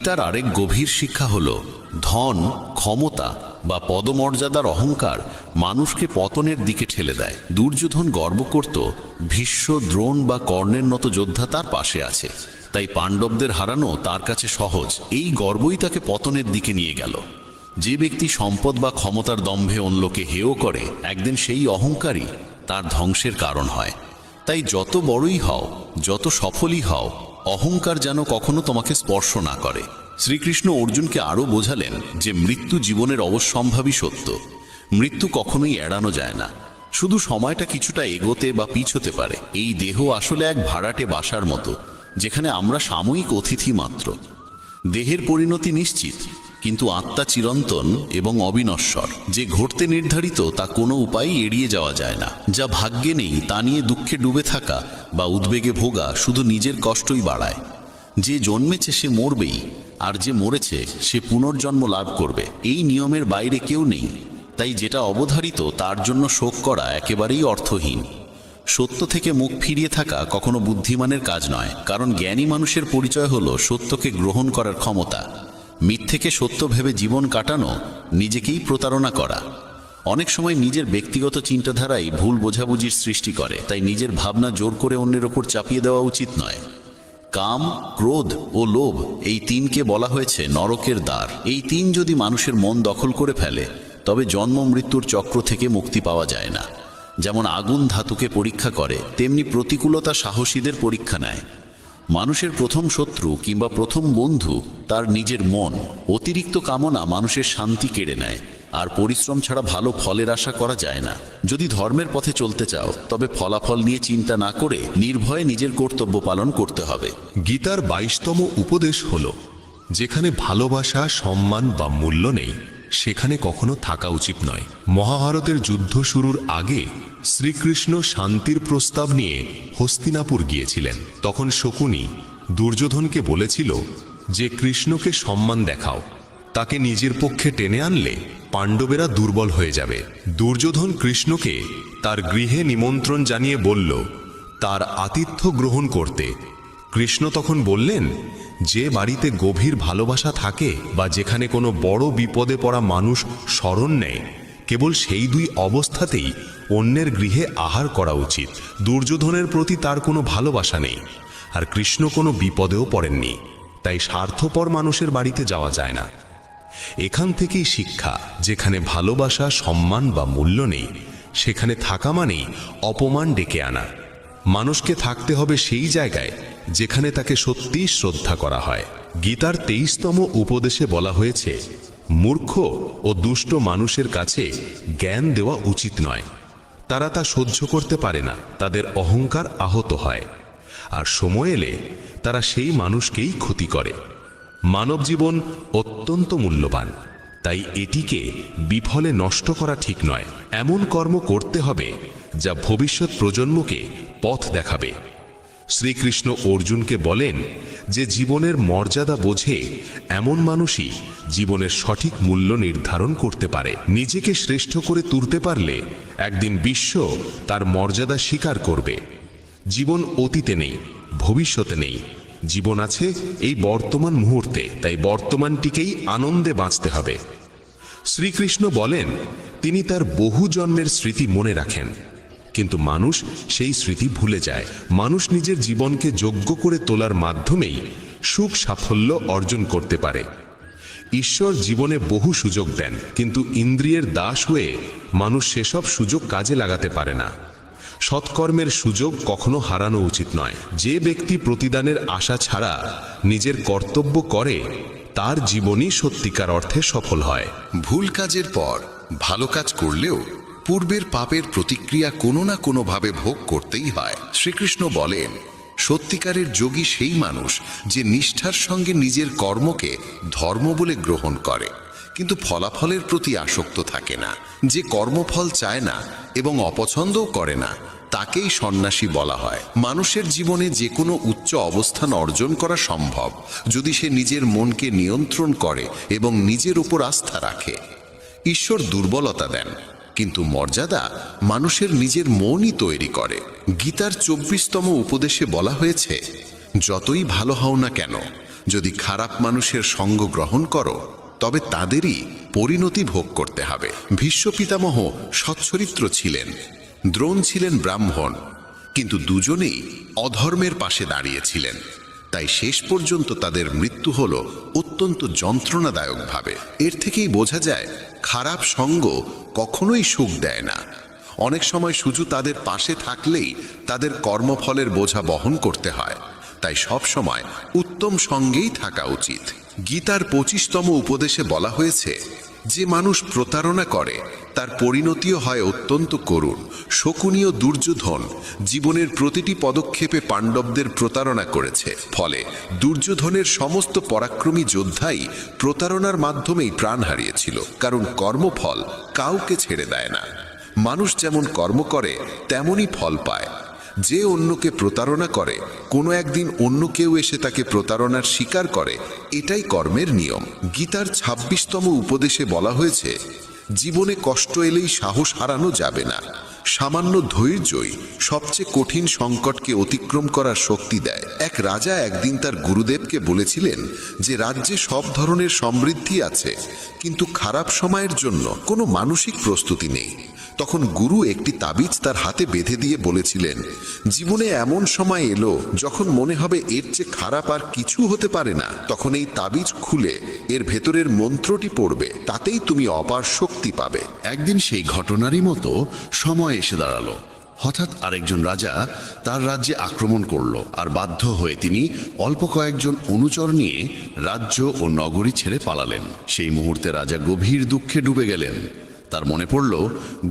তার আরেক গভীর শিক্ষা হল ধন, ক্ষমতা বা পদমর্যাদার অহংকার মানুষকে পতনের দিকে ঠেলে দেয়। দুর্যোধন গর্ব করত ভীষ্ম, দ্রোণ বা কর্ণের মতো যোদ্ধা তার পাশে আছে, তাই পাণ্ডবদের হারানো তার কাছে সহজ। এই গর্বই তাকে পতনের দিকে নিয়ে গেল। যে ব্যক্তি সম্পদ বা ক্ষমতার দম্ভে অন্যকে হেয় করে, একদিন সেই অহংকারই তার ধ্বংসের কারণ হয়। তাই যত বড়ই হও, যত সফলই হও, অহংকার যেন কখনো তোমাকে স্পর্শ না করে। শ্রীকৃষ্ণ অর্জুনকে আরও বোঝালেন যে মৃত্যু জীবনের অবশ্যম্ভাবী সত্য। মৃত্যু কখনোই এড়ানো যায় না, শুধু সময়টা কিছুটা এগোতে বা পিছোতে পারে। এই দেহ আসলে এক ভাড়াটে বাসার মতো, যেখানে আমরা সাময়িক অতিথি মাত্র। দেহের পরিণতি নিশ্চিত, কিন্তু আত্মা চিরন্তন এবং অবিনশ্বর। যে ঘটতে নির্ধারিত তা কোনো উপায় এড়িয়ে যাওয়া যায় না। যা ভাগ্যে নেই তা নিয়ে দুঃখে ডুবে থাকা বা উদ্বেগে ভোগা শুধু নিজের কষ্টই বাড়ায়। যে জন্মেছে সে মরবেই, আর যে মরেছে সে পুনর্জন্ম লাভ করবে। এই নিয়মের বাইরে কেউ নেই। তাই যেটা অবধারিত তার জন্য শোক করা একেবারেই অর্থহীন। সত্য থেকে মুখ ফিরিয়ে থাকা কখনো বুদ্ধিমানের কাজ নয়, কারণ জ্ঞানী মানুষের পরিচয় হলো সত্যকে গ্রহণ করার ক্ষমতা। মিথ্যেকে সত্য ভেবে জীবন কাটানো নিজেকেই প্রতারণা করা। অনেক সময় নিজের ব্যক্তিগত চিন্তাধারাই ভুল বোঝাবুঝির সৃষ্টি করে, তাই নিজের ভাবনা জোর করে অন্যের ওপর চাপিয়ে দেওয়া উচিত নয়। কাম, ক্রোধ ও লোভ, এই তিনকে বলা হয়েছে নরকের দ্বার। এই তিন যদি মানুষের মন দখল করে ফেলে, তবে জন্ম মৃত্যুর চক্র থেকে মুক্তি পাওয়া যায় না। যেমন আগুন ধাতুকে পরীক্ষা করে, তেমনি প্রতিকূলতা সাহসীদের পরীক্ষা নেয়। মানুষের প্রথম শত্রু কিংবা প্রথম বন্ধু তার নিজের মন। অতিরিক্ত কামনা মানুষের শান্তি কেড়ে নেয়, আর পরিশ্রম ছাড়া ভালো ফলের আশা করা যায় না। যদি ধর্মের পথে চলতে চাও, তবে ফলাফল নিয়ে চিন্তা না করে নির্ভয়ে নিজের কর্তব্য পালন করতে হবে। গীতার 22তম উপদেশ হল, যেখানে ভালোবাসা, সম্মান বা মূল্য নেই, সেখানে কখনো থাকা উচিত নয়। মহাভারতের যুদ্ধ শুরুর আগে শ্রীকৃষ্ণ শান্তির প্রস্তাব নিয়ে হস্তিনাপুর গিয়েছিলেন। তখন শকুনি দুর্যোধনকে বলেছিল যে কৃষ্ণকে সম্মান দেখাও, তাকে নিজের পক্ষে টেনে আনলে পাণ্ডবেরা দুর্বল হয়ে যাবে। দুর্যোধন কৃষ্ণকে তার গৃহে নিমন্ত্রণ জানিয়ে বলল তার আতিথ্য গ্রহণ করতে। কৃষ্ণ তখন বললেন, যে বাড়িতে গভীর ভালোবাসা থাকে বা যেখানে কোনো বড় বিপদে পড়া মানুষ শরণ নেয়, কেবল সেই দুই অবস্থাতেই অন্যের গৃহে আহার করা উচিত। দুর্যোধনের প্রতি তার কোনো ভালোবাসা নেই, আর কৃষ্ণ কোনো বিপদেও পড়েননি, তাই স্বার্থপর মানুষের বাড়িতে যাওয়া যায় না। এখান থেকেই শিক্ষা, যেখানে ভালোবাসা, সম্মান বা মূল্য নেই, সেখানে থাকা মানেই অপমান ডেকে আনা। মানুষকে থাকতে হবে সেই জায়গায় যেখানে তাকে সত্যিই শ্রদ্ধা করা হয়। গীতার 23তম উপদেশে বলা হয়েছে, মূর্খ ও দুষ্ট মানুষের কাছে জ্ঞান দেওয়া উচিত নয়। তারা তা সহ্য করতে পারে না, তাদের অহংকার আহত হয়, আর সময় এলে তারা সেই মানুষকেই ক্ষতি করে। মানব জীবন অত্যন্ত মূল্যবান, তাই এটিকে বিফলে নষ্ট করা ঠিক নয়। এমন কর্ম করতে হবে যা ভবিষ্যৎ প্রজন্মকে পথ দেখাবে। শ্রীকৃষ্ণ অর্জুনকে বলেন যে জীবনের মর্যাদা বোঝে এমন মানুষই জীবনের সঠিক মূল্য নির্ধারণ করতে পারে। নিজেকে শ্রেষ্ঠ করে তুলতে পারলে একদিন বিশ্ব তার মর্যাদা স্বীকার করবে। জীবন অতীতে নেই, ভবিষ্যতে নেই, জীবন আছে এই বর্তমান মুহূর্তে, তাই বর্তমানটিকেই আনন্দে বাঁচতে হবে। শ্রীকৃষ্ণ বলেন তিনি তার বহু জন্মের স্মৃতি মনে রাখেন, কিন্তু মানুষ সেই স্মৃতি ভুলে যায়। মানুষ নিজের জীবনকে যোগ্য করে তোলার মাধ্যমেই সুখ সাফল্য অর্জন করতে পারে। ঈশ্বর জীবনে বহু সুযোগ দেন, কিন্তু ইন্দ্রিয়ের দাস হয়ে মানুষ সেসব সুযোগ কাজে লাগাতে পারে না। সৎকর্মের সুযোগ কখনো হারানো উচিত নয়। যে ব্যক্তি প্রতিদানের আশা ছাড়া নিজের কর্তব্য করে, তার জীবনই সত্যিকার অর্থে সফল হয়। ভুল কাজের পর ভালো কাজ করলেও পূর্বের পাপের প্রতিক্রিয়া কোনো না কোনোভাবে ভোগ করতেই হয়। শ্রীকৃষ্ণ বলেন, সত্যিকারের যোগী সেই মানুষ যে নিষ্ঠার সঙ্গে নিজের কর্মকে ধর্ম বলে গ্রহণ করে, কিন্তু ফলাফলের প্রতি আসক্ত থাকে না। যে কর্মফল চায় না এবং অপছন্দও করে না, তাকেই সন্ন্যাসী বলা হয়। মানুষের জীবনে যে কোনো উচ্চ অবস্থান অর্জন করা সম্ভব যদি সে নিজের মনকে নিয়ন্ত্রণ করে এবং নিজের উপর আস্থা রাখে। ঈশ্বর দুর্বলতা দেন, কিন্তু মর্যাদা মানুষের নিজের মনই তৈরি করে। গীতার 24তম উপদেশে বলা হয়েছে, যতই ভালো হও না কেন, যদি খারাপ মানুষের সঙ্গ গ্রহণ করো তবে তাদেরই পরিণতি ভোগ করতে হবে। ভীষ্ম পিতামহ সচ্চরিত্র ছিলেন, দ্রোণ ছিলেন ব্রাহ্মণ, কিন্তু দুজনেই অধর্মের পাশে দাঁড়িয়েছিলেন। তাই শেষ পর্যন্ত তাদের মৃত্যু হল অত্যন্ত যন্ত্রণাদায়কভাবে। এর থেকেই বোঝা যায় খারাপ সঙ্গ কখনোই সুখ দেয় না। অনেক সময় শুধু তাদের পাশে থাকলেই তাদের কর্মফলের বোঝা বহন করতে হয়। তাই সব সময় উত্তম সঙ্গেই থাকা উচিত। গীতার 25তম উপদেশে বলা হয়েছে, যে মানুষ প্রতারণা করে তার পরিণতিও হয় অত্যন্ত করুণ। শকুনীয় দুর্যোধন জীবনের প্রতিটি পদক্ষেপে পাণ্ডবদের প্রতারণা করেছে। ফলে দুর্যোধনের সমস্ত পরাক্রমী যোদ্ধাই প্রতারণার মাধ্যমেই প্রাণ হারিয়েছিল, কারণ কর্মফল কাউকে ছেড়ে দেয় না। মানুষ যেমন কর্ম করে তেমনই ফল পায়। যে অন্যকে প্রতারণা করে, কোনো একদিন অন্য কেউ এসে তাকে প্রতারণার স্বীকার করে, এটাই কর্মের নিয়ম। গীতার 26তম উপদেশে বলা হয়েছে, জীবনে কষ্ট এলেই সাহস হারানো যাবে না। সামান্য ধৈর্যই সবচেয়ে কঠিন সংকটকে অতিক্রম করার শক্তি দেয়। এক রাজা একদিন তার গুরুদেবকে বলেছিলেন যে রাজ্যে সব ধরনের সমৃদ্ধি আছে, কিন্তু খারাপ সময়ের জন্য কোনো মানসিক প্রস্তুতি নেই। তখন গুরু একটি তাবিজ তার হাতে বেঁধে দিয়ে বলেছিলেন, জীবনে এমন সময় এলো যখন মনে হবে এর চেয়ে খারাপ আর কিছু হতে পারে না, তখন এই তাবিজ খুলে এর ভেতরের মন্ত্রটি পড়বে, তাতেই তুমি অপার শক্তি পাবে। একদিন সেই ঘটনারই মতো সময় এসে দাঁড়ালো। হঠাৎ আরেকজন রাজা তার রাজ্যে আক্রমণ করলো, আর বাধ্য হয়ে তিনি অল্প কয়েকজন অনুচর নিয়ে রাজ্য ও নগরী ছেড়ে পালালেন। সেই মুহূর্তে রাজা গভীর দুঃখে ডুবে গেলেন। তার মনে পড়ল,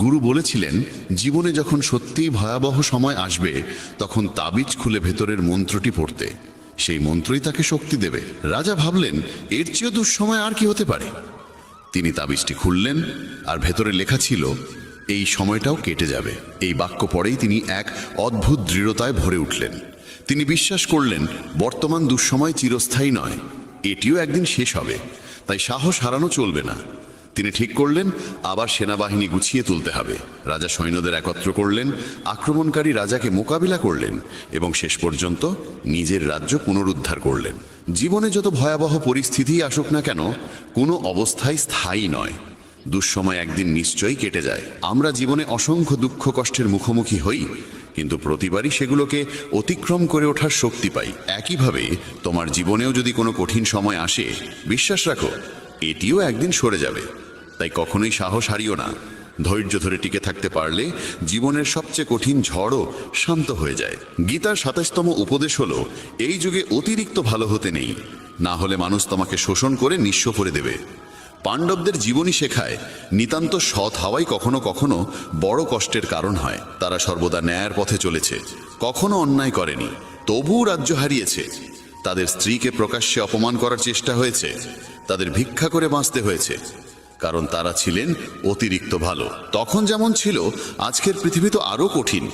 গুরু বলেছিলেন জীবনে যখন সত্যিই ভয়াবহ সময় আসবে তখন তাবিজ খুলে ভেতরের মন্ত্রটি পড়তে, সেই মন্ত্রই তাকে শক্তি দেবে। রাজা ভাবলেন, এর চেয়েও দুঃসময় আর কি হতে পারে। তিনি তাবিজটি খুললেন, আর ভেতরে লেখা ছিল, এই সময়টাও কেটে যাবে। এই বাক্য পড়েই তিনি এক অদ্ভুত দৃঢ়তায় ভরে উঠলেন। তিনি বিশ্বাস করলেন, বর্তমান দুঃসময় চিরস্থায়ী নয়, এটিও একদিন শেষ হবে। তাই সাহস হারানো চলবে না। তিনি ঠিক করলেন, আবার সেনাবাহিনী গুছিয়ে তুলতে হবে। রাজা সৈন্যদের একত্র করলেন, আক্রমণকারী রাজাকে মোকাবিলা করলেন এবং শেষ পর্যন্ত নিজের রাজ্য পুনরুদ্ধার করলেন। জীবনে যত ভয়াবহ পরিস্থিতি আসুক না কেন, কোনো অবস্থাই স্থায়ী নয়। দুঃসময় একদিন নিশ্চয়ই কেটে যায়। আমরা জীবনে অসংখ্য দুঃখ কষ্টের মুখোমুখি হই, কিন্তু প্রতিবারই সেগুলোকে অতিক্রম করে ওঠার শক্তি পাই। একইভাবে তোমার জীবনেও যদি কোনো কঠিন সময় আসে, বিশ্বাস রাখো এটিও একদিন সরে যাবে। তাই কখনোই সাহস হারিও না। ধৈর্য ধরে টিকে থাকতে পারলে জীবনের সবচেয়ে কঠিন ঝড়ও শান্ত হয়ে যায়। গীতার 27তম উপদেশ হলো, এই যুগে অতিরিক্ত ভালো হতে নেই, না হলে মানুষ তোমাকে শোষণ করে নিঃস্ব করে দেবে। পাণ্ডবদের জীবনী শেখায়, নিতান্ত সৎ হওয়াই কখনো কখনো বড় কষ্টের কারণ হয়। তারা সর্বদা ন্যায়ের পথে চলেছে, কখনো অন্যায় করেনি, তবুও রাজ্য হারিয়েছে। তাদের স্ত্রীকে প্রকাশ্যে অপমান করার চেষ্টা হয়েছে, তাদের ভিক্ষা করে বাঁচতে হয়েছে, কারণ তারা ছিলেন অতিরিক্ত ভালো। তখন যেমন ছিল, আজকের পৃথিবী তো আরও কঠিন।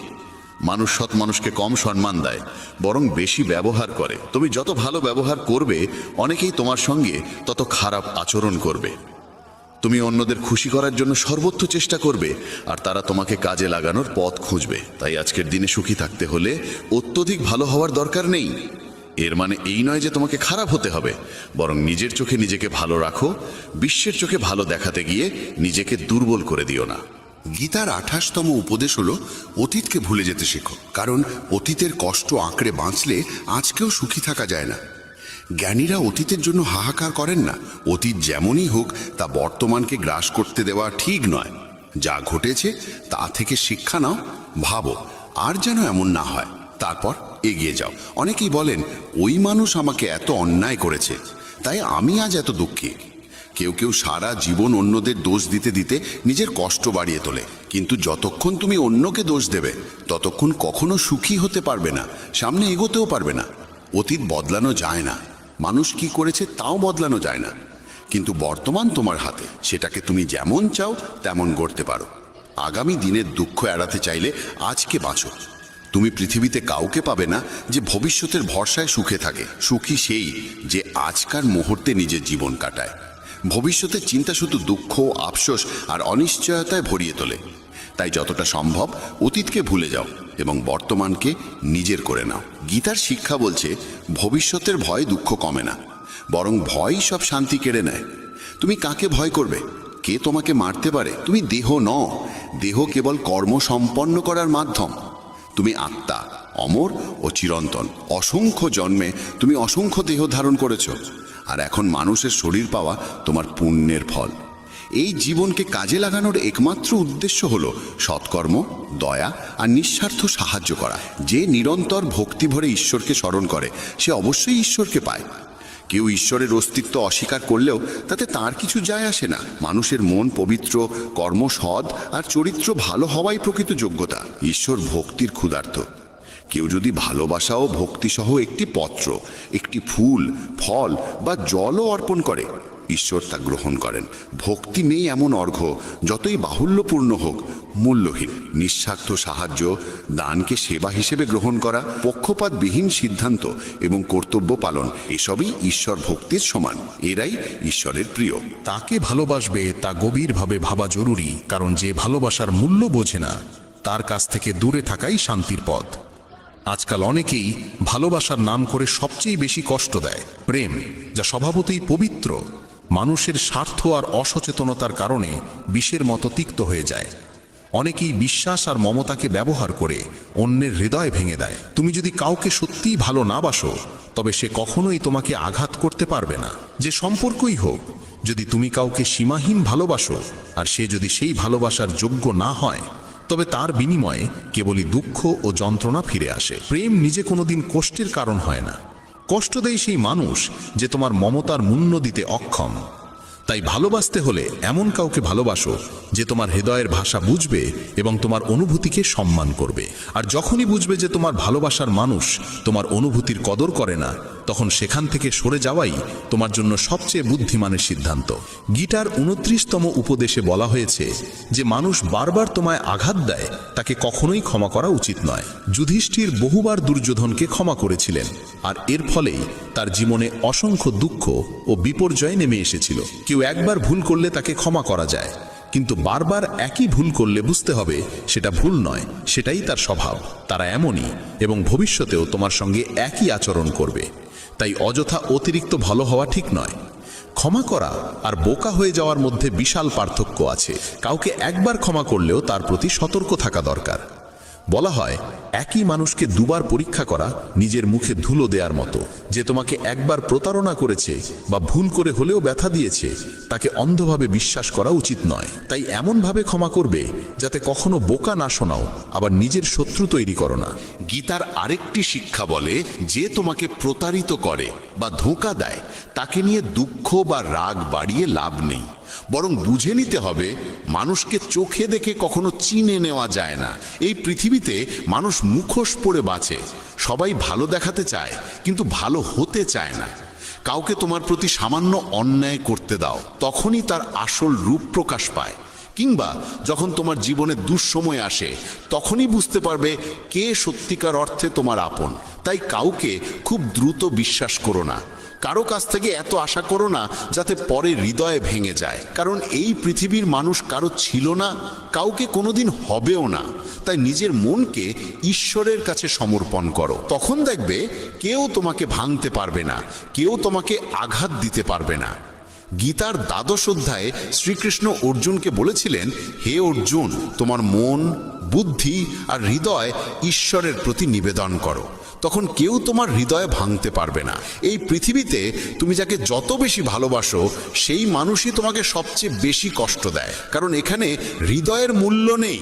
মানুষ সৎ মানুষকে কম সম্মান দেয়, বরং বেশি ব্যবহার করে। তুমি যত ভালো ব্যবহার করবে, অনেকেই তোমার সঙ্গে তত খারাপ আচরণ করবে। তুমি অন্যদের খুশি করার জন্য সর্বোচ্চ চেষ্টা করবে, আর তারা তোমাকে কাজে লাগানোর পথ খুঁজবে। তাই আজকের দিনে সুখী থাকতে হলে অত্যধিক ভালো হওয়ার দরকার নেই। এর মানে এই নয় যে তোমাকে খারাপ হতে হবে, বরং নিজের চোখে নিজেকে ভালো রাখো। বিশ্বের চোখে ভালো দেখাতে গিয়ে নিজেকে দুর্বল করে দিও না। গীতার 28তম উপদেশ হলো, অতীতকে ভুলে যেতে শেখো, কারণ অতীতের কষ্ট আঁকড়ে বাঁচলে আজকেও সুখী থাকা যায় না। জ্ঞানীরা অতীতের জন্য হাহাকার করেন না। অতীত যেমনই হোক, তা বর্তমানকে গ্রাস করতে দেওয়া ঠিক নয়। যা ঘটেছে তা থেকে শিক্ষা নাও, ভাবো আর যেন এমন না হয়, তারপর এগিয়ে যাও। অনেকেই বলেন, ওই মানুষ আমাকে এত অন্যায় করেছে, তাই আমি আজ এত দুঃখী। কেউ কেউ সারা জীবন অন্যদের দোষ দিতে দিতে নিজের কষ্ট বাড়িয়ে তোলে। কিন্তু যতক্ষণ তুমি অন্যকে দোষ দেবে, ততক্ষণ কখনো সুখী হতে পারবে না, সামনে এগোতেও পারবে না। অতীত বদলানো যায় না, মানুষ কি করেছে তাও বদলানো যায় না, কিন্তু বর্তমান তোমার হাতে, সেটাকে তুমি যেমন চাও তেমন গড়তে পারো। আগামী দিনের দুঃখ এড়াতে চাইলে আজকে বাঁচো। তুমি পৃথিবীতে কাউকে পাবে না যে ভবিষ্যতের ভরসায় সুখে থাকে। সুখী সেই যে আজকার মুহূর্তে নিজের জীবন কাটায়। ভবিষ্যতের চিন্তা শুধু দুঃখ, আফসোস আর অনিশ্চয়তায় ভরিয়ে তোলে। তাই যতটা সম্ভব অতীতকে ভুলে যাও এবং বর্তমানকে নিজের করে নাও। গীতার শিক্ষা বলছে ভবিষ্যতের ভয় দুঃখ কমে না, বরং ভয়ই সব শান্তি কেড়ে নেয়। তুমি কাকে ভয় করবে? কে তোমাকে মারতে পারে? তুমি দেহ নও, দেহ কেবল কর্ম সম্পন্ন করার মাধ্যম। তুমি আত্মা, অমর ও চিরন্তন। অসংখ্য জন্মে তুমি অসংখ্য দেহ ধারণ করেছ, আর এখন মানুষের শরীর পাওয়া তোমার পুণ্যের ফল। এই জীবনকে কাজে লাগানোর একমাত্র উদ্দেশ্য হলো সৎকর্ম, দয়া আর নিঃস্বার্থ সাহায্য করা। যে নিরন্তর ভক্তি ভরে ঈশ্বরকে স্মরণ করে সে অবশ্যই ঈশ্বরকে পায়। কেউ ঈশ্বরের অস্তিত্ব অস্বীকার করলেও তাতে তার কিছু যায় আসে না। মানুষের মন পবিত্র, কর্ম সৎ আর চরিত্র ভালো হওয়াই প্রকৃত যোগ্যতা। ঈশ্বর ভক্তির ক্ষুধার্ত। কেউ যদি ভালোবাসা ও ভক্তিসহ একটি পত্র, একটি ফুল, ফল বা জলও অর্পণ করে, ঈশ্বর তা গ্রহণ করেন। ভক্তি নেই এমন অর্ঘ্য যতই বাহুল্যপূর্ণ হোক মূল্যহীন। নিঃস্বার্থ সাহায্য, দানকে সেবা হিসেবে গ্রহণ করা, পক্ষপাতবিহীন সিদ্ধান্ত এবং কর্তব্য পালন, এসবই ঈশ্বর ভক্তির সমান। এরাই ঈশ্বরের প্রিয়। তাকে ভালোবাসবে তা গভীরভাবে ভাবা জরুরি, কারণ যে ভালোবাসার মূল্য বোঝে না তার কাছ থেকে দূরে থাকাই শান্তির পথ। আজকাল অনেকেই ভালোবাসার নাম করে সবচেয়ে বেশি কষ্ট দেয়। প্রেম, যা স্বভাবতই পবিত্র, মানুষের স্বার্থ আর অসচেতনতার কারণে বিষের মতো তিক্ত হয়ে যায়। অনেকেই বিশ্বাস আর মমতাকে ব্যবহার করে অন্যের হৃদয় ভেঙে দেয়। তুমি যদি কাউকে সত্যিই ভালো না বাসো, তবে সে কখনোই তোমাকে আঘাত করতে পারবে না। যে সম্পর্কই হোক, যদি তুমি কাউকে সীমাহীন ভালোবাসো আর সে যদি সেই ভালোবাসার যোগ্য না হয়, তবে তার বিনিময়ে কেবলই দুঃখ ও যন্ত্রণা ফিরে আসে। প্রেম নিজে কোনোদিন কষ্টের কারণ হয় না। কষ্ট দেয় সেই মানুষ যে তোমার মমতার মূল্য দিতে অক্ষম। তাই ভালোবাসতে হলে এমন কাউকে ভালোবাসো যে তোমার হৃদয়ের ভাষা বুঝবে এবং তোমার অনুভূতিকে সম্মান করবে। আর যখনই বুঝবে যে তোমার ভালোবাসার মানুষ তোমার অনুভূতির কদর করে না, তখন সেখান থেকে সরে যাওয়াই তোমার জন্য সবচেয়ে বুদ্ধিমানের সিদ্ধান্ত। গীতার 29তম উপদেশে বলা হয়েছে যে মানুষ বারবার তোমায় আঘাত দেয় তাকে কখনোই ক্ষমা করা উচিত নয়। যুধিষ্ঠির বহুবার দুর্যোধনকে ক্ষমা করেছিলেন, আর এর ফলেই তার জীবনে অসংখ্য দুঃখ ও বিপর্যয় নেমে এসেছিল। কেউ একবার ভুল করলে তাকে ক্ষমা করা যায়, কিন্তু বারবার একই ভুল করলে বুঝতে হবে সেটা ভুল নয়, সেটাই তার স্বভাব। তারা এমনই এবং ভবিষ্যতেও তোমার সঙ্গে একই আচরণ করবে। তাই অযথা অতিরিক্ত ভালো হওয়া ঠিক নয়। ক্ষমা করা আর বোকা হয়ে যাওয়ার মধ্যে বিশাল পার্থক্য আছে। কাউকে একবার ক্ষমা করলেও তার প্রতি সতর্ক থাকা দরকার। বলা হয় একই মানুষকে দুবার পরীক্ষা করা নিজের মুখে ধুলো দেওয়ার মতো। যে তোমাকে একবার প্রতারণা করেছে বা ভুল করে হলেও ব্যথা দিয়েছে, তাকে অন্ধভাবে বিশ্বাস করা উচিত নয়। তাই এমনভাবে ক্ষমা করবে যাতে কখনো বোকা না শোনাও, আবার নিজের শত্রু তৈরি করো না। গীতার আরেকটি শিক্ষা বলে, যে তোমাকে প্রতারিত করে বা ধোঁকা দেয় তাকে নিয়ে দুঃখ বা রাগ বাড়িয়ে লাভ নেই, বরং বুঝে নিতে হবে মানুষকে চোখে দেখে কখনো চিনে নেওয়া যায় না। এই পৃথিবীতে মানুষ মুখোশ পরে বাঁচে। সবাই ভালো দেখাতে চায় কিন্তু ভালো হতে চায় না। কাউকে তোমার প্রতি সামান্য অন্যায় করতে দাও, তখনই তার আসল রূপ প্রকাশ পায়। কিংবা যখন তোমার জীবনে দুঃসময় আসে, তখনই বুঝতে পারবে কে সত্যিকার অর্থে তোমার আপন। তাই কাউকে খুব দ্রুত বিশ্বাস করো না। কারো কাছ থেকে এত আশা করো না যাতে পরে হৃদয়ে ভেঙে যায়। কারণ এই পৃথিবীর মানুষ কারো ছিল না, কাউকে কোনোদিন হবেও না। তাই নিজের মনকে ঈশ্বরের কাছে সমর্পণ করো। তখন দেখবে কেউ তোমাকে ভাঙতে পারবে না, কেউ তোমাকে আঘাত দিতে পারবে না। গীতার 12 অধ্যায়ে শ্রীকৃষ্ণ অর্জুনকে বলেছিলেন, হে অর্জুন, তোমার মন, বুদ্ধি আর হৃদয় ঈশ্বরের প্রতি নিবেদন করো। তখন কেউ তোমার হৃদয়ে ভাঙতে পারবে না। এই পৃথিবীতে তুমি যাকে যত বেশি ভালোবাসো, সেই মানুষই তোমাকে সবচেয়ে বেশি কষ্ট দেয়। কারণ এখানে হৃদয়ের মূল্য নেই,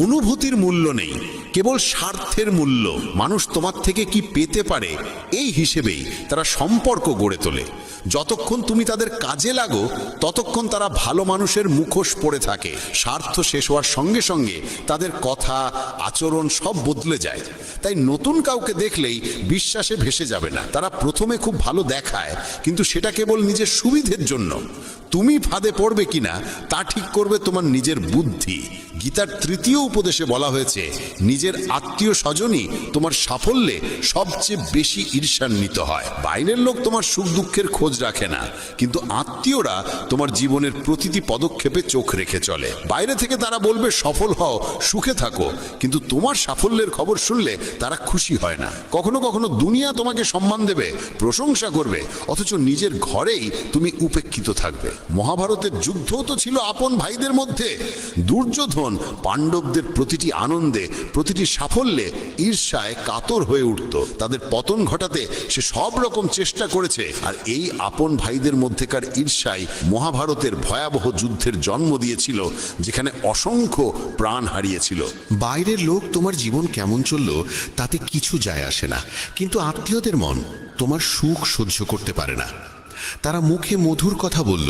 অনুভূতির মূল্য নেই, কেবল স্বার্থের মূল্য। মানুষ তোমার থেকে কি পেতে পারে এই হিসেবেই তারা সম্পর্ক গড়ে তোলে। যতক্ষণ তুমি তাদের কাজে লাগো, ততক্ষণ তারা ভালো মানুষের মুখোশ পরে থাকে। স্বার্থ শেষ হওয়ার সঙ্গে সঙ্গে তাদের কথা, আচরণ সব বদলে যায়। তাই নতুন কাউকে দেখলেই বিশ্বাসে ভেসে যাবে না। তারা প্রথমে খুব ভালো দেখায়, কিন্তু সেটা কেবল নিজের সুবিধের জন্য। তুমি ফাঁদে পড়বে কিনা তা ঠিক করবে তোমার নিজের বুদ্ধি। গীতার 3য় উপদেশে বলা হয়েছে, নিজের নিজের আত্মীয় স্বজনই তোমার সাফল্যে সবচেয়ে বেশি ঈর্ষান্বিত হয়। বাইরের লোক তোমার সুখ দুঃখের খোঁজ রাখে না, কিন্তু আত্মীয়রা তোমার জীবনের প্রতিটি পদক্ষেপে চোখ রেখে চলে। বাইরে থেকে তারা বলবে সফল হও, সুখে থাকো, কিন্তু তোমার সাফল্যের খবর শুনলে তারা খুশি হয় না। কখনো কখনো দুনিয়া তোমাকে সম্মান দেবে, প্রশংসা করবে, অথচ নিজের ঘরেই তুমি উপেক্ষিত থাকবে। মহাভারতের যুদ্ধও তো ছিল আপন ভাইদের মধ্যে। দুর্যোধন পাণ্ডবদের প্রতিটি আনন্দে, প্রতিটি সাফল্যে ঈর্ষায় কাতর হয়ে উঠত। তাদের পতন ঘটাতে সে সব রকম চেষ্টা করেছে, আর এই আপন ভাইদের মধ্যেকার ঈর্ষাই মহাভারতের ভয়াবহ যুদ্ধের জন্ম দিয়েছিল, যেখানে অসংখ্য প্রাণ হারিয়েছিল। বাইরের লোক তোমার জীবন কেমন চললো তাতে কিছু যায় আসে না, কিন্তু আত্মীয়দের মন তোমার সুখ সহ্য করতে পারে না। তারা মুখে মধুর কথা বলল,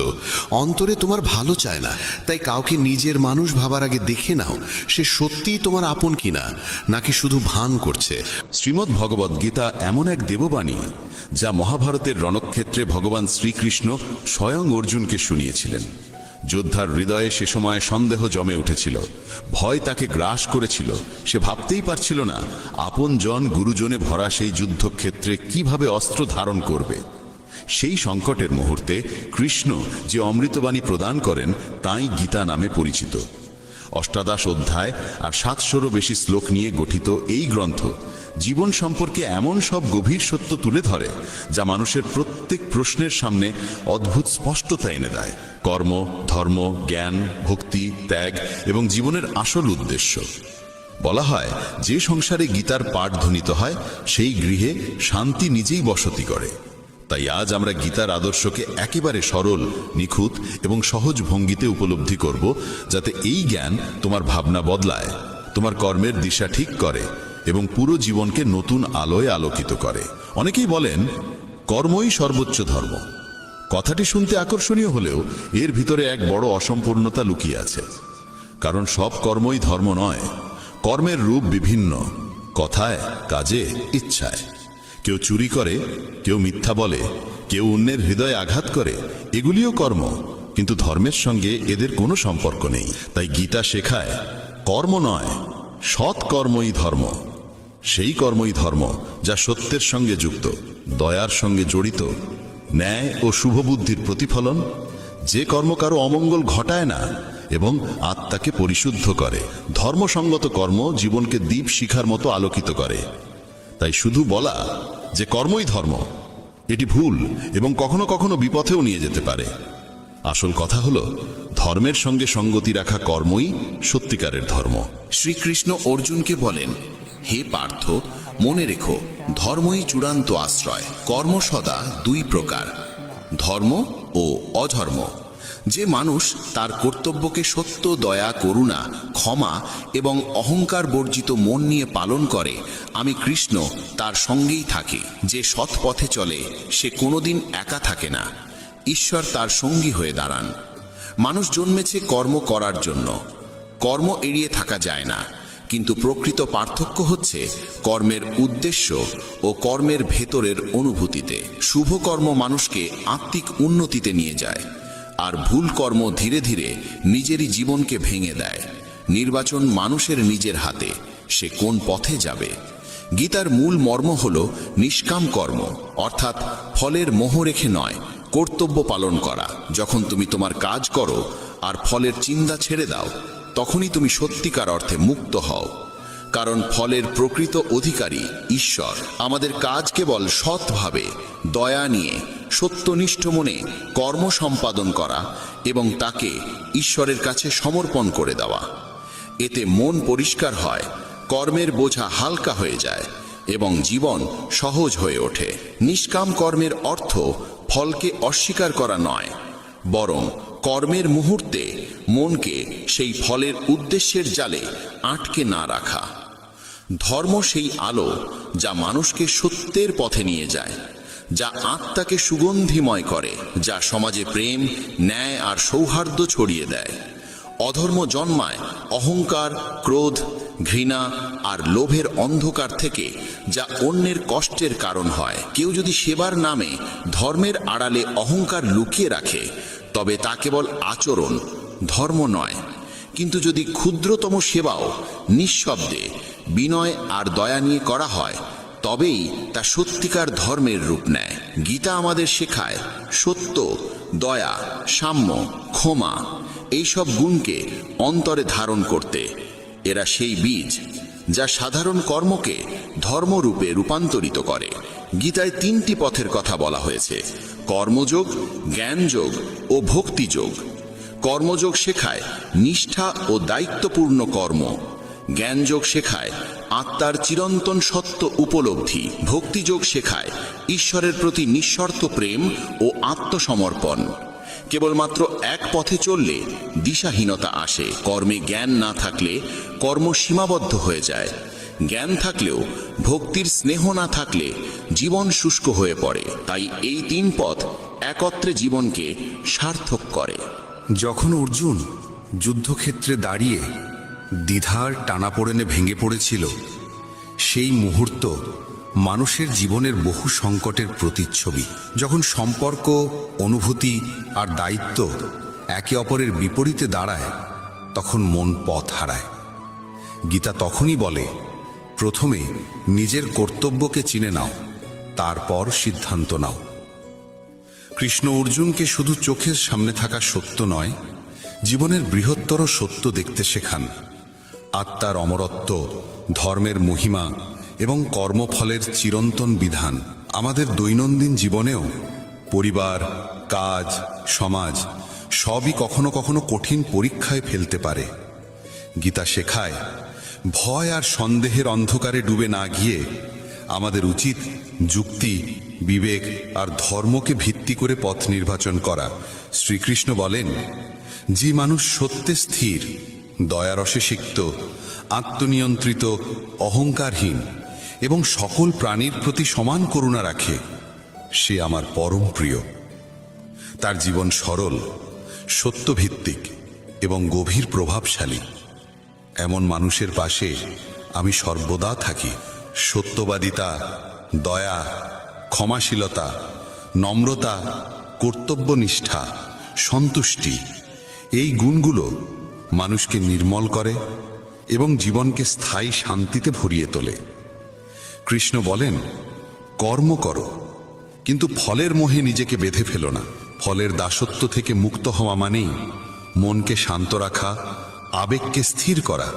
অন্তরে তোমার ভালো চায় না। তাই কাউকে নিজের মানুষ ভাবার আগে দেখে নাও সে সত্যিই তোমার আপন কিনা, নাকি শুধু ভান করছে। শ্রীমদ্ ভগবদ্ গীতা এমন এক দেববাণী যা মহাভারতের রণক্ষেত্রে ভগবান শ্রীকৃষ্ণ স্বয়ং অর্জুনকে শুনিয়েছিলেন। যোদ্ধার হৃদয়ে সে সময় সন্দেহ জমে উঠেছিল, ভয় তাকে গ্রাস করেছিল। সে ভাবতেই পারছিল না আপন জন গুরুজনে ভরা সেই যুদ্ধক্ষেত্রে কিভাবে অস্ত্র ধারণ করবে। সেই সংকটের মুহূর্তে কৃষ্ণ যে অমৃতবাণী প্রদান করেন তাই গীতা নামে পরিচিত। ৮৮ অধ্যায় আর ৭০০রও বেশি শ্লোক নিয়ে গঠিত এই গ্রন্থ জীবন সম্পর্কে এমন সব গভীর সত্য তুলে ধরে যা মানুষের প্রত্যেক প্রশ্নের সামনে অদ্ভুত স্পষ্টতা এনে দেয়। কর্ম, ধর্ম, জ্ঞান, ভক্তি, ত্যাগ এবং জীবনের আসল উদ্দেশ্য। বলা হয় যে সংসারে গীতার পাঠ ধ্বনিত হয় সেই গৃহে শান্তি নিজেই বসতি করে। তাই আজ আমরা গীতার আদর্শকে একেবারে সরল, নিখুঁত এবং সহজ ভঙ্গিতে উপলব্ধি করব, যাতে এই জ্ঞান তোমার ভাবনা বদলায়, তোমার কর্মের দিশা ঠিক করে এবং পুরো জীবনকে নতুন আলোয় আলোকিত করে। অনেকেই বলেন কর্মই সর্বোচ্চ ধর্ম। কথাটি শুনতে আকর্ষণীয় হলেও এর ভিতরে এক বড় অসম্পূর্ণতা লুকিয়ে আছে। কারণ সব কর্মই ধর্ম নয়। কর্মের রূপ বিভিন্ন, কথায়, কাজে, ইচ্ছায়। কেউ চুরি করে, কেউ মিথ্যা বলে, কেউ অন্যের হৃদয়ে আঘাত করে, এগুলিও কর্ম, কিন্তু ধর্মের সঙ্গে এদের কোনো সম্পর্ক নেই। তাই গীতা শেখায় কর্ম নয়, সৎ কর্মই ধর্ম। সেই কর্মই ধর্ম যা সত্যের সঙ্গে যুক্ত, দয়ার সঙ্গে জড়িত, ন্যায় ও শুভবুদ্ধির প্রতিফলন, যে কর্ম কারো অমঙ্গল ঘটায় না এবং আত্মাকে পরিশুদ্ধ করে। ধর্মসঙ্গত কর্ম জীবনকে দীপ শিখার মতো আলোকিত করে। তাই শুধু বলা যে কর্মই ধর্ম, এটি ভুল এবং কখনো কখনো বিপথেও নিয়ে যেতে পারে। আসল কথা হলো ধর্মের সঙ্গে সঙ্গতি রাখা কর্মই সত্যিকারের ধর্ম। শ্রীকৃষ্ণ অর্জুনকে বলেন, হে পার্থ, মনে রেখো ধর্মই চূড়ান্ত আশ্রয়। কর্ম সদা দুই প্রকার, ধর্ম ও অধর্ম। যে মানুষ তার কর্তব্যকে সত্য, দয়া, করুণা, ক্ষমা এবং অহংকার বর্জিত মন নিয়ে পালন করে, আমি কৃষ্ণ তার সঙ্গেই থাকি। যে সৎ পথে চলে সে কোনোদিন একা থাকে না, ঈশ্বর তার সঙ্গী হয়ে দাঁড়ান। মানুষ জন্মেছে কর্ম করার জন্য, কর্ম এড়িয়ে থাকা যায় না, কিন্তু প্রকৃত পার্থক্য হচ্ছে কর্মের উদ্দেশ্য ও কর্মের ভেতরের অনুভূতিতে। শুভ কর্ম মানুষকে আত্মিক উন্নতিতে নিয়ে যায়, আর ভুল কর্ম ধীরে ধীরে নিজেরই জীবনকে ভেঙে দেয়। নির্বাচন মানুষের নিজের হাতে, সে কোন পথে যাবে। গীতার মূল মর্ম হল নিষ্কাম কর্ম, অর্থাৎ ফলের মোহ রেখে নয়, কর্তব্য পালন করা। যখন তুমি তোমার কাজ করো আর ফলের চিন্তা ছেড়ে দাও, তখনই তুমি সত্যিকার অর্থে মুক্ত হও। কারণ ফলের প্রকৃত অধিকারী ঈশ্বর। আমাদের কাজ কেবল সৎভাবে, দয়া নিয়ে, সত্যনিষ্ঠ মনে কর্ম সম্পাদন করা এবং তাকে ঈশ্বরের কাছে সমর্পণ করে দেওয়া। এতে মন পরিষ্কার হয়, কর্মের বোঝা হালকা হয়ে যায় এবং জীবন সহজ হয়ে ওঠে। নিষ্কাম কর্মের অর্থ ফলকে অস্বীকার করা নয়, বরং কর্মের মুহূর্তে মনকে সেই ফলের উদ্দেশ্যের জালে আটকে না রাখা। ধর্ম সেই আলো যা মানুষকে সত্যের পথে নিয়ে যায়, যা আত্মাকে সুগন্ধিময় করে, যা সমাজে প্রেম, ন্যায় আর সৌহার্দ্য ছড়িয়ে দেয়। অধর্ম জন্মায় অহংকার, ক্রোধ, ঘৃণা আর লোভের অন্ধকার থেকে, যা অন্যের কষ্টের কারণ হয়। কেউ যদি সেবার নামে ধর্মের আড়ালে অহংকার লুকিয়ে রাখে, তবে তা কেবল আচরণ, ধর্ম নয়। কিন্তু যদি ক্ষুদ্রতম সেবাও নিঃশব্দে বিনয় আর দয়া নিয়ে করা হয়, তবেই তা সত্যিকার ধর্মের রূপ নেয়। গীতা আমাদের শেখায় সত্য, দয়া, সাম্য, ক্ষমা এইসব গুণকে অন্তরে ধারণ করতে। এরা সেই বীজ যা সাধারণ কর্মকে ধর্মরূপে রূপান্তরিত করে। গীতায় 3টি পথের কথা বলা হয়েছে: কর্মযোগ, জ্ঞানযোগ ও ভক্তিযোগ। কর্মযোগ শেখায় নিষ্ঠা ও দায়িত্বপূর্ণ কর্ম। জ্ঞানযোগ শেখায় আত্মার চিরন্তন সত্য উপলব্ধি। ভক্তিযোগ শেখায় ঈশ্বরের প্রতি নিঃশর্ত প্রেম ও আত্মসমর্পণ। কেবলমাত্র এক পথে চললে দিশাহীনতা আসে। কর্মে জ্ঞান না থাকলে কর্ম সীমাবদ্ধ হয়ে যায়। জ্ঞান থাকলেও ভক্তির স্নেহ না থাকলে জীবন শুষ্ক হয়ে পড়ে। তাই এই 3 পথ একত্রে জীবনকে সার্থক করে। যখন অর্জুন যুদ্ধক্ষেত্রে দাঁড়িয়ে দ্বিধার টানাপোড়েনে ভেঙে পড়েছিল, সেই মুহূর্ত মানুষের জীবনের বহু সংকটের প্রতিচ্ছবি। যখন সম্পর্ক, অনুভূতি আর দায়িত্ব একে অপরের বিপরীতে দাঁড়ায়, তখন মন পথ হারায়। গীতা তখনই বলে, প্রথমে নিজের কর্তব্যকে চিনে নাও, তারপর সিদ্ধান্ত নাও। কৃষ্ণ অর্জুনকে শুধু চোখের সামনে থাকা সত্য নয়, জীবনের বৃহত্তর সত্য দেখতে শেখান। আত্মার অমরত্ব, ধর্মের মহিমা এবং কর্মফলের চিরন্তন বিধান। আমাদের দৈনন্দিন জীবনেও পরিবার, কাজ, সমাজ সবই কখনো কখনো কঠিন পরীক্ষায় ফেলতে পারে। গীতা শেখায়, ভয় আর সন্দেহের অন্ধকারে ডুবে না গিয়ে আমাদের উচিত যুক্তি, বিবেক আর ধর্মকে ভিত্তি করে পথ নির্বাচন করা। শ্রীকৃষ্ণ বলেন, যে মানুষ সত্যে স্থির, দয়ারসে সিক্ত, আত্মনিয়ন্ত্রিত, অহংকারহীন এবং সকল প্রাণীর প্রতি সমান করুণা রাখে, সে আমার পরম প্রিয়। তার জীবন সরল, সত্যভিত্তিক এবং গভীর প্রভাবশালী। এমন মানুষের পাশে আমি সর্বদা থাকি। সত্যবাদিতা, দয়া, ক্ষমাশীলতা, নম্রতা, কর্তব্যনিষ্ঠা, সন্তুষ্টি, এই গুণগুলো মানুষকে নির্মল করে এবং জীবনকে স্থায়ী শান্তিতে ভরিয়ে তোলে। কৃষ্ণ বলেন, কর্ম করো, কিন্তু ফলের মোহে নিজেকে বেঁধে ফেলো না। ফলের দাসত্ব থেকে মুক্ত হওয়া মানেই মনকে শান্ত রাখা, আবেগকে স্থির করা।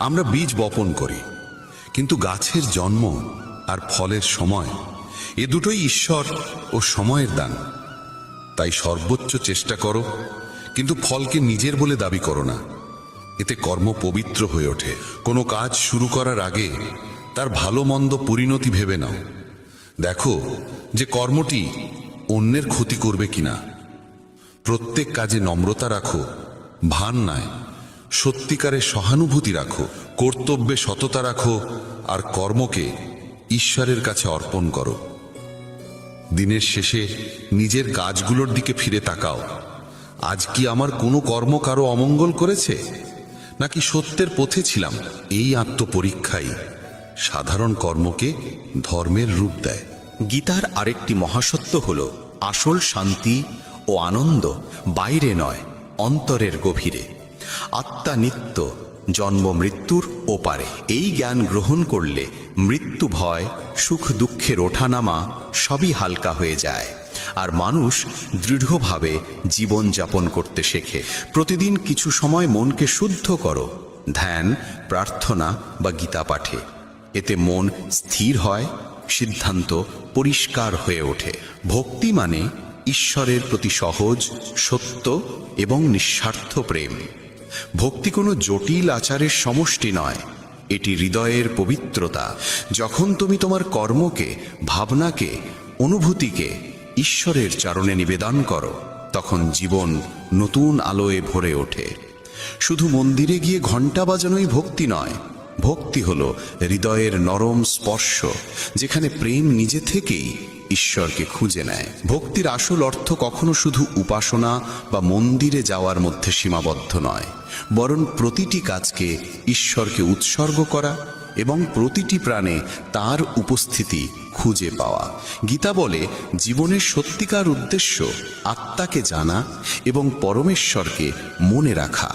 আমরা বীজ বপন করি, কিন্তু গাছের জন্ম আর ফলের সময়, এ দুটোই ঈশ্বর ও সময়ের দান। তাই সর্বোচ্চ চেষ্টা করো, কিন্তু ফলকে নিজের বলে দাবি করো না। এতে কর্ম পবিত্র হয়ে ওঠে। কোনো কাজ শুরু করার আগে তার ভালো মন্দ পরিণতি ভেবে নাও। দেখো যে কর্মটি অন্যের ক্ষতি করবে কিনা। প্রত্যেক কাজে নম্রতা রাখো, ভান নয়, সত্যিকারের সহানুভূতি রাখো। কর্তব্যে সততা রাখো আর কর্মকে ঈশ্বরের কাছে অর্পণ করো। দিনের শেষে নিজের কাজগুলোর দিকে ফিরে তাকাও। আজ কি আমার কোনো কর্ম কারো অমঙ্গল করেছে, নাকি সত্যের পথে ছিলাম? এই আত্মপরীক্ষাই সাধারণ কর্মকে ধর্মের রূপ দেয়। গীতার আরেকটি মহাসত্য হল, আসল শান্তি ও আনন্দ বাইরে নয়, অন্তরের গভীরে। আত্মা নিত্য, জন্ম মৃত্যুর ওপারে। এই জ্ঞান গ্রহণ করলে মৃত্যু ভয়, সুখ দুঃখের ওঠানামা সবই হালকা হয়ে যায়, আর মানুষ দৃঢ়ভাবে জীবন যাপন করতে শেখে। প্রতিদিন কিছু সময় মনকে শুদ্ধ করো, ধ্যান, প্রার্থনা বা গীতা পাঠে। এতে মন স্থির হয়, সিদ্ধান্ত পরিষ্কার হয়ে ওঠে। ভক্তি মানে ঈশ্বরের প্রতি সহজ, সত্য এবং নিঃস্বার্থ প্রেম। ভক্তি কোনো জটিল আচারের সমষ্টি নয়, এটি হৃদয়ের পবিত্রতা। যখন তুমি তোমার কর্মকে, ভাবনাকে, অনুভূতিকে ঈশ্বরের চরণে নিবেদন করো, তখন জীবন নতুন আলোয় ভরে ওঠে। শুধু মন্দিরে গিয়ে ঘণ্টা বাজানোই ভক্তি নয়। ভক্তি হলো হৃদয়ের নরম স্পর্শ, যেখানে প্রেম নিজে থেকেই ঈশ্বরকে খুঁজে নেয়। ভক্তির আসল অর্থ কখনো শুধু উপাসনা বা মন্দিরে যাওয়ার মধ্যে সীমাবদ্ধ নয়, বরং প্রতিটি কাজকে ঈশ্বরকে উৎসর্গ করা এবং প্রতিটি প্রাণে তার উপস্থিতি খুঁজে পাওয়া। গীতা বলে, জীবনের সত্যিকার উদ্দেশ্য আত্মাকে জানা এবং পরমেশ্বরকে মনে রাখা।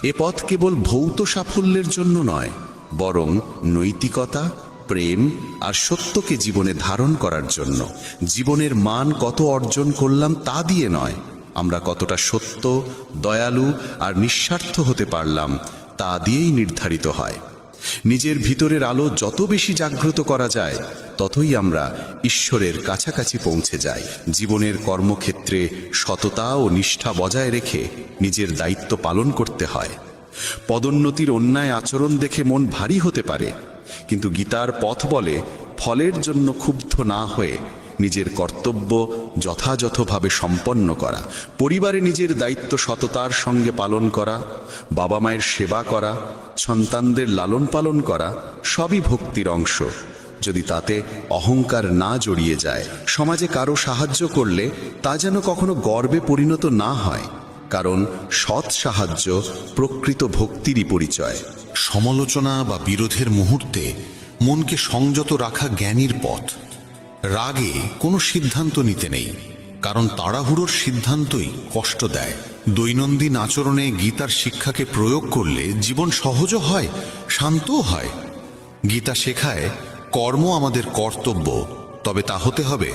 এ পথ কেবল ভৌত সাফল্যের জন্য নয়, বরং নৈতিকতা, প্রেম আর সত্যকে জীবনে ধারণ করার জন্য। জীবনের মান কত অর্জন করলাম তা দিয়ে নয়, আমরা কতটা সত্য, দয়ালু আর নিঃস্বার্থ হতে পারলাম তা দিয়েই নির্ধারিত হয়। নিজের ভিতরের আলো যত বেশি জাগ্রত করা যায়, ততই আমরা ঈশ্বরের কাছাকাছি পৌঁছে যাই। জীবনের কর্মক্ষেত্রে সততা ও নিষ্ঠা বজায় রেখে নিজের দায়িত্ব পালন করতে হয়। পদোন্নতির অন্যায় আচরণ দেখে মন ভারী হতে পারে, কিন্তু গীতার পথ বলে ফলের জন্য ক্ষুব্ধ না হয়ে নিজের কর্তব্য যথাযথভাবে সম্পন্ন করা। পরিবারে নিজের দায়িত্ব সততার সঙ্গে পালন করা, বাবা মায়ের সেবা করা, সন্তানদের লালন পালন করা সবই ভক্তির অংশ, যদি তাতে অহংকার না জড়িয়ে যায়। সমাজে কারো সাহায্য করলে তা যেন কখনো গর্বে পরিণত না হয়, কারণ সৎ সাহায্য প্রকৃত ভক্তিরই পরিচয়। সমালোচনা বা বিরোধের মুহূর্তে মনকে সংযত রাখা জ্ঞানীর পথ। রাগে কোনো সিদ্ধান্ত নিতে নেই, কারণ তাড়াহুড়োর সিদ্ধান্তই কষ্ট দেয়। দৈনন্দিন আচরণে গীতার শিক্ষাকে প্রয়োগ করলে জীবন সহজও হয়, শান্তও হয়। গীতা শেখায় কর্ম আমাদের কর্তব্য, তবে তা হতে হবে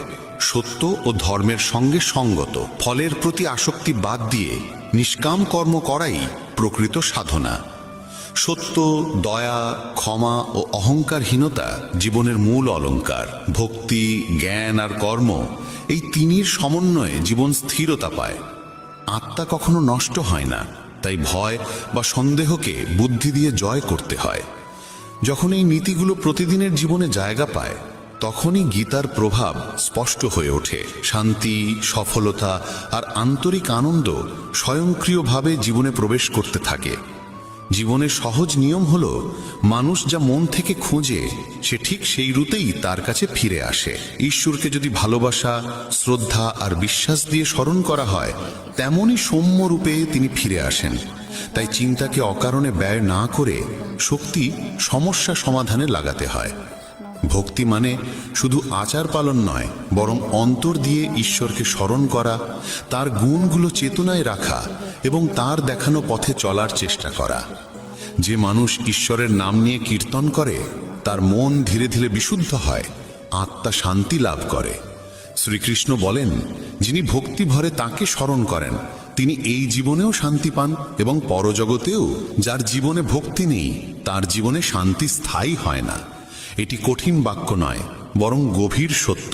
সত্য ও ধর্মের সঙ্গে সঙ্গত। ফলের প্রতি আসক্তি বাদ দিয়ে নিষ্কাম কর্ম করাই প্রকৃত সাধনা। সত্য, দয়া, ক্ষমা ও অহংকারহীনতা জীবনের মূল অলংকার। ভক্তি, জ্ঞান আর কর্ম, এই তিনির সমন্বয়ে জীবন স্থিরতা পায়। আত্মা কখনো নষ্ট হয় না, তাই ভয় বা সন্দেহকে বুদ্ধি দিয়ে জয় করতে হয়। যখন এই নীতিগুলো প্রতিদিনের জীবনে জায়গা পায়, তখনই গীতার প্রভাব স্পষ্ট হয়ে ওঠে। শান্তি, সফলতা আর আন্তরিক আনন্দ স্বয়ংক্রিয়ভাবে জীবনে প্রবেশ করতে থাকে। জীবনের সহজ নিয়ম হলো, মানুষ যা মন থেকে খোঁজে সে ঠিক সেই রুতেই তার কাছে ফিরে আসে। ঈশ্বরকে যদি ভালোবাসা, শ্রদ্ধা আর বিশ্বাস দিয়ে স্মরণ করা হয়, তেমনই সৌম্য রূপে তিনি ফিরে আসেন। তাই চিন্তাকে অকারণে ব্যয় না করে শক্তি সমস্যা সমাধানে লাগাতে হয়। ভক্তি মানে শুধু আচার পালন নয়, বরং অন্তর দিয়ে ঈশ্বরকে স্মরণ করা, তার গুণগুলো চেতনায় রাখা এবং তার দেখানো পথে চলার চেষ্টা করা। যে মানুষ ঈশ্বরের নাম নিয়ে কীর্তন করে, তার মন ধীরে ধীরে বিশুদ্ধ হয়, আত্মা শান্তি লাভ করে। শ্রীকৃষ্ণ বলেন, যিনি ভক্তি ভরে তাকে স্মরণ করেন, তিনি এই জীবনেও শান্তি পান এবং পরজগতেও। যার জীবনে ভক্তি নেই, তার জীবনে শান্তি স্থায়ী হয় না। এটি কঠিন বাক্য নয়, বরং গভীর সত্য।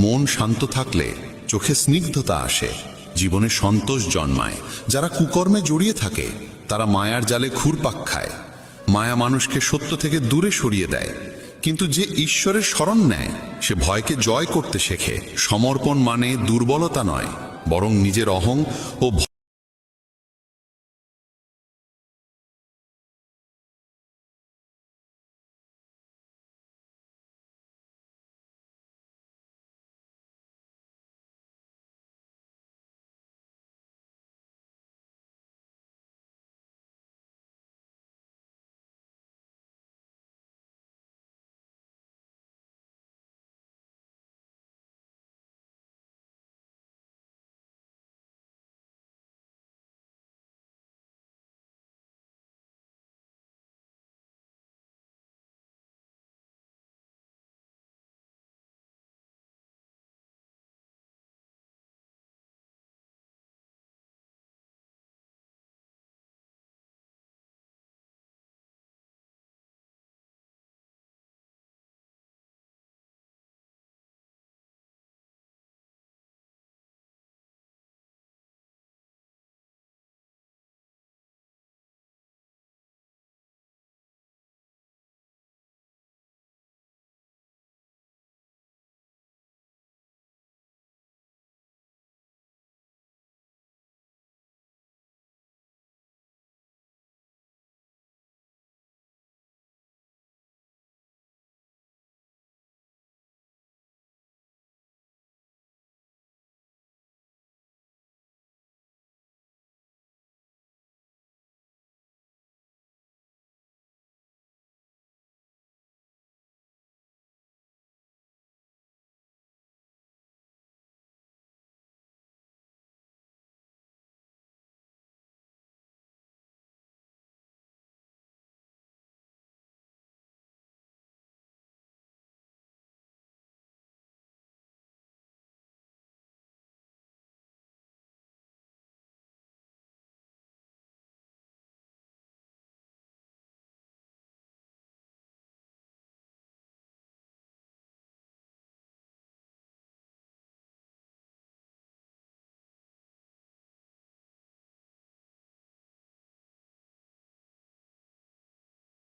মন শান্ত থাকলে চোখে স্নিগ্ধতা আসে, জীবনে সন্তোষ জন্মায়। যারা কুকর্মে জড়িয়ে থাকে, তারা মায়ার জালে ঘুরপাক খায়। মায়া মানুষকে সত্য থেকে দূরে সরিয়ে দেয়, কিন্তু যে ঈশ্বরের শরণ নেয় সে ভয়কে জয় করতে শেখে। সমর্পণ মানে দুর্বলতা নয়, বরং নিজের অহং ও